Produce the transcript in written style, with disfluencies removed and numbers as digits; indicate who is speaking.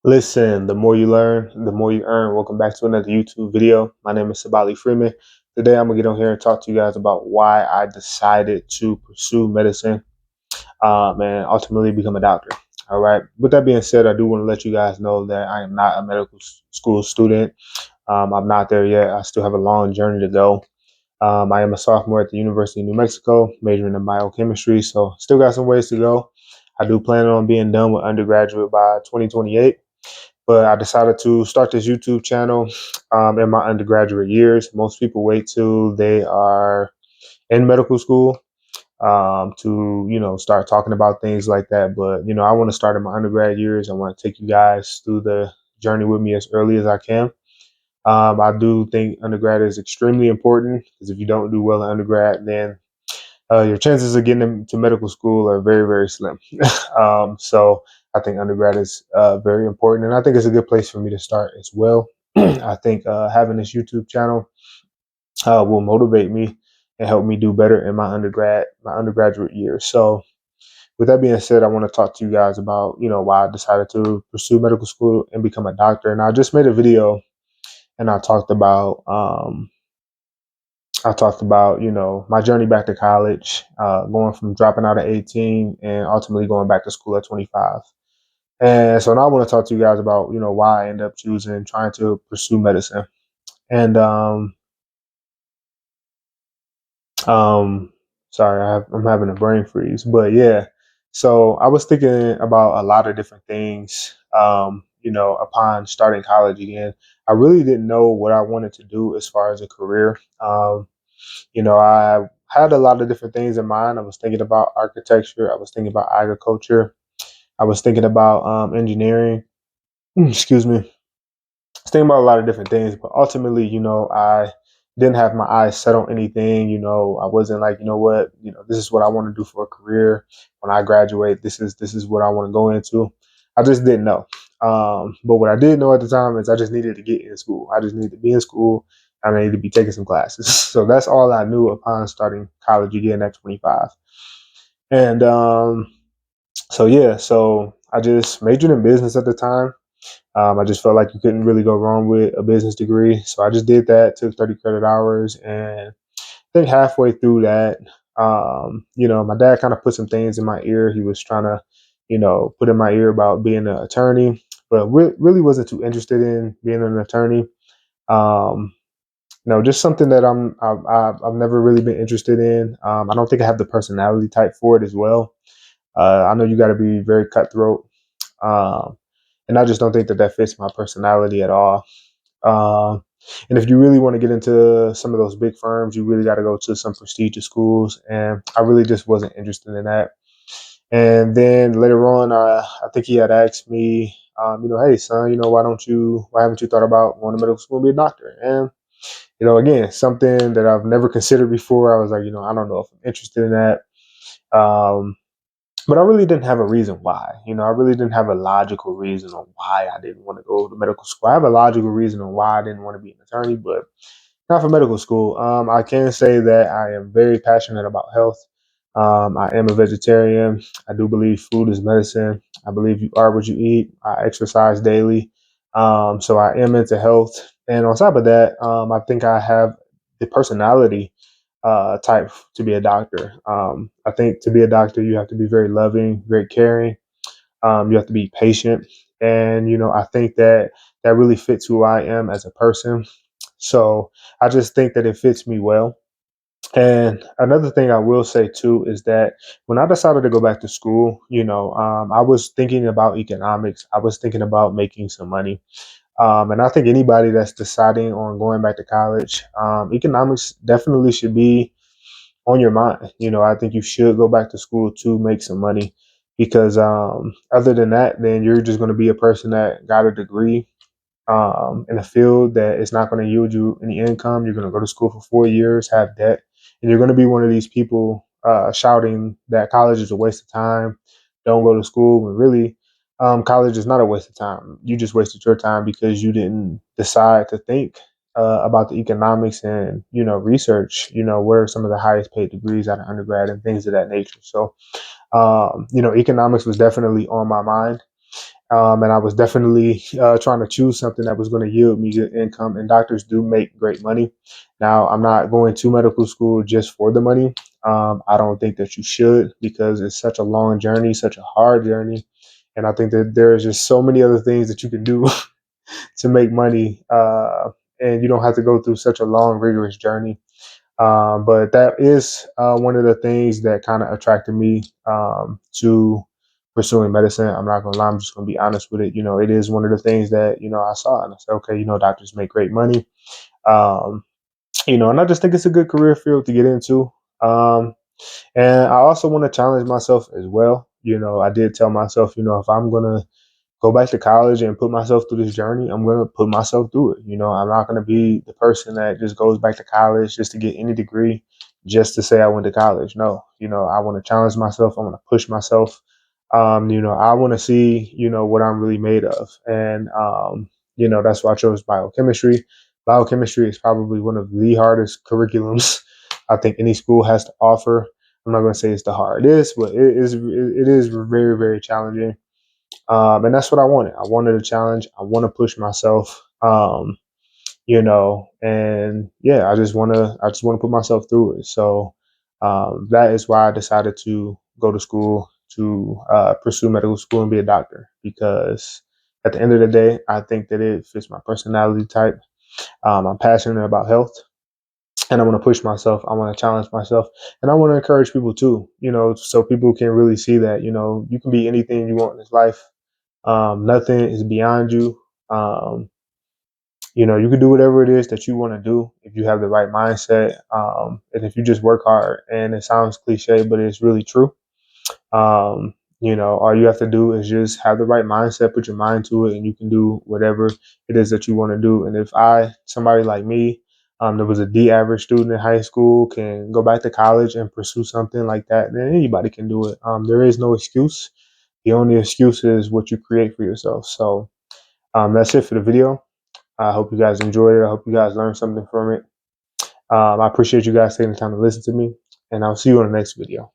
Speaker 1: Listen, the more you learn, the more you earn. Welcome back to another YouTube video. My name is Sabali Freeman. Today I'm gonna get on here and talk to you guys about why I decided to pursue medicine and ultimately become a doctor. All right. With that being said, I do want to let you guys know that I am not a medical school student. I'm not there yet. I still have a long journey to go. I am a sophomore at the University of New Mexico, majoring in biochemistry, so still got some ways to go. I do plan on being done with undergraduate by 2028. But I decided to start this YouTube channel in my undergraduate years. Most people wait till they are in medical school to start talking about things like that. But I want to start in my undergrad years. I want to take you guys through the journey with me as early as I can. I do think undergrad is extremely important because if you don't do well in undergrad, then your chances of getting into medical school are very, very slim. So I think undergrad is very important, and I think it's a good place for me to start as well. I think having this YouTube channel will motivate me and help me do better in my undergraduate years. So, with that being said, I want to talk to you guys about why I decided to pursue medical school and become a doctor. And I just made a video and I talked about, my journey back to college, going from dropping out at 18 and ultimately going back to school at 25. And so now I want to talk to you guys about, why I ended up choosing trying to pursue medicine. And um, sorry, I'm having a brain freeze, but yeah. So I was thinking about a lot of different things. Upon starting college again, I really didn't know what I wanted to do as far as a career. I had a lot of different things in mind. I was thinking about architecture. I was thinking about agriculture. I was thinking about engineering. Excuse me. I was thinking about a lot of different things, but ultimately, I didn't have my eyes set on anything. I wasn't like, what, this is what I want to do for a career when I graduate. This is what I want to go into. I just didn't know. But what I did know at the time is I just needed to get in school. I just needed to be in school and I needed to be taking some classes. So that's all I knew upon starting college again at 25. And so yeah, so I just majored in business at the time. I just felt like you couldn't really go wrong with a business degree. So I just did that, took 30 credit hours. And I think halfway through that, my dad kind of put some things in my ear. He was trying to, put in my ear about being an attorney, but really wasn't too interested in being an attorney. Um, just something that I've never really been interested in. I don't think I have the personality type for it as well. I know you got to be very cutthroat. Um, and I just don't think that that fits my personality at all. Um, and if you really want to get into some of those big firms, you really got to go to some prestigious schools. And I really just wasn't interested in that. And then later on, I think he had asked me, hey son, why haven't you thought about going to medical school and be a doctor? And again, something that I've never considered before. I was like, I don't know if I'm interested in that. Um, but I really didn't have a reason why. I really didn't have a logical reason on why I didn't want to go to medical school. I have a logical reason on why I didn't want to be an attorney, but not for medical school. I can say that I am very passionate about health. I am a vegetarian. I do believe food is medicine. I believe you are what you eat. I exercise daily. So I am into health. And on top of that, I think I have the personality type to be a doctor. I think to be a doctor, you have to be very loving, very caring. You have to be patient. And, I think that that really fits who I am as a person. So I just think that it fits me well. And another thing I will say too is that when I decided to go back to school, I was thinking about economics. I was thinking about making some money. And I think anybody that's deciding on going back to college, economics definitely should be on your mind. I think you should go back to school to make some money because other than that, then you're just going to be a person that got a degree in a field that is not going to yield you any income. You're going to go to school for 4 years, have debt, and you're going to be one of these people shouting that college is a waste of time. Don't go to school. When really, college is not a waste of time. You just wasted your time because you didn't decide to think about the economics and research. What are some of the highest paid degrees out of undergrad and things of that nature. So, economics was definitely on my mind. And I was definitely trying to choose something that was going to yield me good income. And doctors do make great money. Now, I'm not going to medical school just for the money. I don't think that you should, because it's such a long journey, such a hard journey. And I think that there's just so many other things that you can do to make money. And you don't have to go through such a long, rigorous journey. But that is one of the things that kind of attracted me to pursuing medicine. I'm not gonna lie, I'm just gonna be honest with it. You know, it is one of the things that, I saw and I said, okay, doctors make great money. Um, and I just think it's a good career field to get into. Um, and I also want to challenge myself as well. I did tell myself, if I'm gonna go back to college and put myself through this journey, I'm going to put myself through it. I'm not going to be the person that just goes back to college just to get any degree, just to say I went to college. No, I want to challenge myself. I want to push myself. I want to see, what I'm really made of. And, that's why I chose biochemistry. Biochemistry is probably one of the hardest curriculums I think any school has to offer. I'm not going to say it's the hardest, but it is very, very challenging. And that's what I wanted. I wanted a challenge. I want to push myself. And yeah, I just want to put myself through it. So that is why I decided to go to school to pursue medical school and be a doctor, because at the end of the day, I think that it fits my personality type. I'm passionate about health, and I want to push myself. I want to challenge myself, and I want to encourage people too. So people can really see that you can be anything you want in this life. Nothing is beyond you. Um, you can do whatever it is that you want to do if you have the right mindset, and if you just work hard. And it sounds cliche, but it's really true. Um, all you have to do is just have the right mindset, put your mind to it, and you can do whatever it is that you want to do. And if somebody like me, that was a D average student in high school, can go back to college and pursue something like that, then anybody can do it. There is no excuse. The only excuse is what you create for yourself. So that's it for the video. I hope you guys enjoyed it. I hope you guys learned something from it. I appreciate you guys taking the time to listen to me, and I'll see you on the next video.